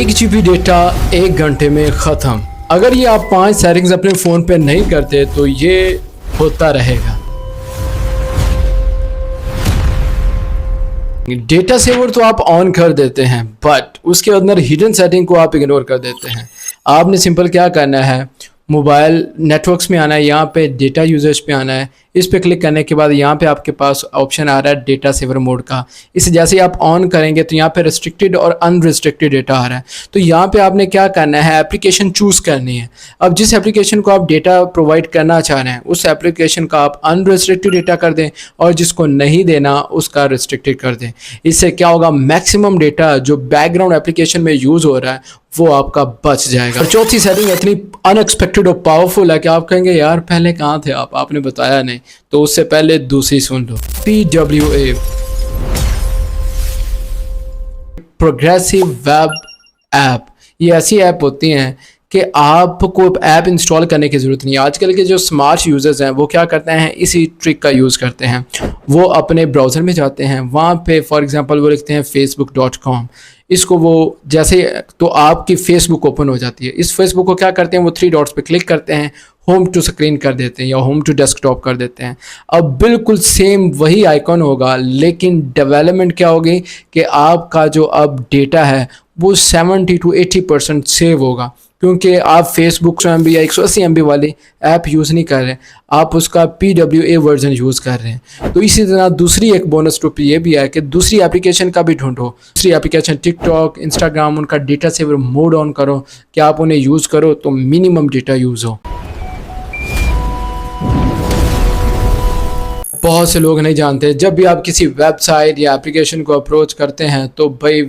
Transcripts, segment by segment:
1 GB data 1 घंटे में ख़त्म। अगर ये आप 5 सेटिंग्स अपने फ़ोन पे नहीं करते तो ये होता रहेगा। डेटा सेवर तो आप ऑन कर देते हैं बट उसके अंदर हिडन सेटिंग को आप इग्नोर कर देते हैं। आपने सिंपल क्या करना है, मोबाइल नेटवर्क्स में आना है, यहाँ पे डेटा यूजेज पे आना है। इस पे क्लिक करने के बाद यहाँ पे आपके पास ऑप्शन आ रहा है डेटा सेवर मोड का। इसे जैसे ही आप ऑन करेंगे तो यहाँ पे रिस्ट्रिक्टेड और अनरिस्ट्रिक्टेड डेटा आ रहा है। तो यहाँ पे आपने क्या करना है, एप्लीकेशन चूज़ करनी है। अब जिस एप्लीकेशन को आप डेटा प्रोवाइड करना चाह रहे हैं उस एप्लीकेशन का आप अनरिस्ट्रिक्टेड डेटा कर दें और जिसको नहीं देना उसका रिस्ट्रिक्टेड कर दें। इससे क्या होगा, मैक्सिमम डेटा जो बैकग्राउंड एप्लीकेशन में यूज़ हो रहा है वो आपका बच जाएगा। और चौथी सेटिंग इतनी अनएक्सपेक्टेड और पावरफुल है कि आप कहेंगे यार पहले कहाँ थे आप, आपने बताया नहीं। तो उससे पहले दूसरी सुन लो, PWA प्रोग्रेसिव वेब ऐप। ये ऐसी ऐप होती हैं कि आपको ऐप इंस्टॉल करने की ज़रूरत नहीं है। आजकल के जो स्मार्ट यूज़र्स हैं वो क्या करते हैं, इसी ट्रिक का यूज़ करते हैं। वो अपने ब्राउज़र में जाते हैं, वहाँ पे फॉर एग्जांपल वो लिखते हैं facebook.com। इसको वो जैसे तो आपकी फेसबुक ओपन हो जाती है। इस फेसबुक को क्या करते हैं, वो 3 डॉट्स पे क्लिक करते हैं, होम टू स्क्रीन कर देते हैं या होम टू डेस्कटॉप कर देते हैं। अब बिल्कुल सेम वही आइकॉन होगा लेकिन डेवलपमेंट क्या होगी कि आपका जो अब डेटा है वो 70 to 80% सेव होगा, क्योंकि आप फेसबुक 100 MB या 180 MB वाली ऐप यूज़ नहीं कर रहे, आप उसका PWA वर्जन यूज़ कर रहे हैं। तो इसी तरह दूसरी एक बोनस टिप ये भी है कि दूसरी एप्लीकेशन का भी ढूंढो। दूसरी एप्लीकेशन टिकटॉक, इंस्टाग्राम, उनका डेटा सेवर मोड ऑन करो कि आप उन्हें यूज़ करो तो मिनिमम डेटा यूज़ हो। बहुत से लोग नहीं जानते, जब भी आप किसी वेबसाइट या एप्लीकेशन को अप्रोच करते हैं तो भाई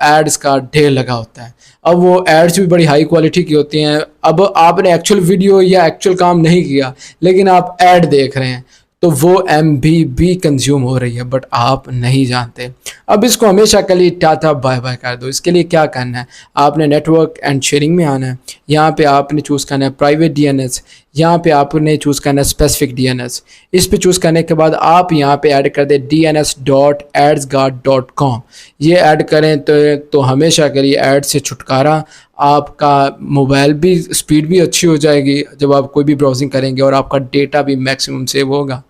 एड्स का ढेर लगा होता है। अब वो एड्स भी बड़ी हाई क्वालिटी की होती हैं। अब आपने एक्चुअल वीडियो या एक्चुअल काम नहीं किया लेकिन आप ऐड देख रहे हैं तो वो MB भी कंज्यूम हो रही है बट आप नहीं जानते। अब इसको हमेशा के लिए टाटा बाय बाय कर दो। इसके लिए क्या करना है, आपने नेटवर्क एंड शेयरिंग में आना है। यहाँ पे आपने चूज़ करना है प्राइवेट DNS, यहाँ पे आपने चूज़ करना है स्पेसिफिक DNS। इस पे चूज़ करने के बाद आप यहाँ पे ऐड कर दें dns.adsguard.com। ये ऐड करें तो हमेशा के लिए ऐड से छुटकारा। आपका मोबाइल भी स्पीड भी अच्छी हो जाएगी जब आप कोई भी ब्राउजिंग करेंगे और आपका डेटा भी मैक्सिमम सेव होगा।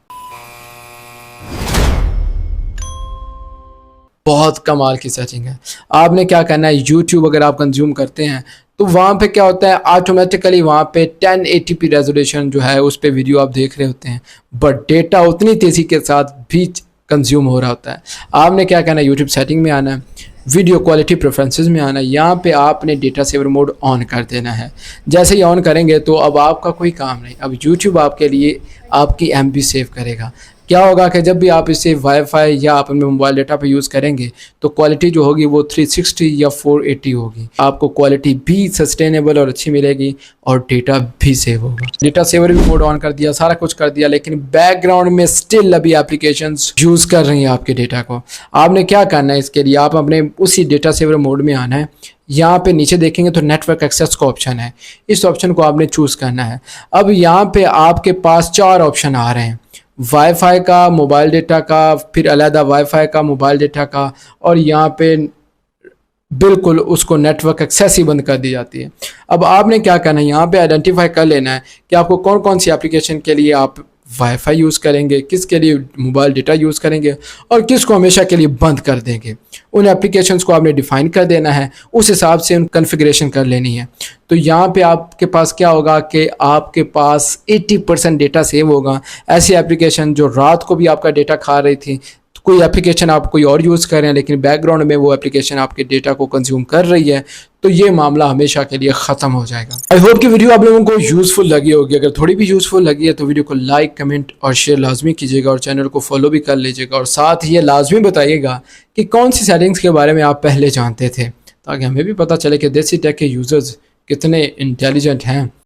बहुत कमाल की सेटिंग है। आपने क्या करना है, YouTube अगर आप कंज्यूम करते हैं तो वहाँ पे क्या होता है, ऑटोमेटिकली वहाँ पे 1080p रेजोल्यूशन जो है उस पे वीडियो आप देख रहे होते हैं बट डेटा उतनी तेज़ी के साथ भी कंज्यूम हो रहा होता है। आपने क्या करना है, YouTube सेटिंग में आना है, वीडियो क्वालिटी प्रेफरेंसेस में आना है। यहाँ पे आपने डेटा सेवर मोड ऑन कर देना है। जैसे ही ऑन करेंगे तो अब आपका कोई काम नहीं, अब YouTube आपके लिए आपकी MB सेव करेगा। क्या होगा कि जब भी आप इसे वाईफाई या अपने मोबाइल डेटा पे यूज़ करेंगे तो क्वालिटी जो होगी वो 360 या 480 होगी। आपको क्वालिटी भी सस्टेनेबल और अच्छी मिलेगी और डेटा भी सेव होगा। डेटा सेवर भी मोड ऑन कर दिया, सारा कुछ कर दिया, लेकिन बैकग्राउंड में स्टिल अभी एप्लीकेशंस यूज़ कर रही हैं आपके डेटा को। आपने क्या करना है, इसके लिए आप अपने उसी डेटा सेवर मोड में आना है। यहाँ पे नीचे देखेंगे तो नेटवर्क एक्सेस का ऑप्शन है, इस ऑप्शन को आपने चूज़ करना है। अब यहाँ पे आपके पास 4 ऑप्शन आ रहे हैं, वाईफाई का, मोबाइल डेटा का, फिर अलहदा वाईफाई का, मोबाइल डेटा का, और यहाँ पे बिल्कुल उसको नेटवर्क एक्सेस ही बंद कर दी जाती है। अब आपने क्या करना है, यहाँ पे आइडेंटिफाई कर लेना है कि आपको कौन कौन सी एप्लीकेशन के लिए आप वाईफाई यूज़ करेंगे, किसके लिए मोबाइल डेटा यूज़ करेंगे और किसको हमेशा के लिए बंद कर देंगे। उन एप्लीकेशंस को आपने डिफ़ाइन कर देना है, उस हिसाब से उन कॉन्फ़िगरेशन कर लेनी है। तो यहाँ पे आपके पास क्या होगा कि आपके पास 80% डेटा सेव होगा। ऐसी एप्लीकेशन जो रात को भी आपका डेटा खा रही थी, कोई एप्लीकेशन आप कोई और यूज़ कर रहे हैं लेकिन बैकग्राउंड में वो एप्लीकेशन आपके डेटा को कंज्यूम कर रही है, तो ये मामला हमेशा के लिए ख़त्म हो जाएगा। आई होप कि वीडियो आप लोगों को यूज़फुल लगी होगी। अगर थोड़ी भी यूज़फुल लगी है तो वीडियो को लाइक, कमेंट और शेयर लाजमी कीजिएगा और चैनल को फॉलो भी कर लीजिएगा। और साथ ही ये लाजमी बताइएगा कि कौन सी सेटिंग्स के बारे में आप पहले जानते थे, ताकि हमें भी पता चले कि देसी टेक के यूज़र्स कितने इंटेलिजेंट हैं।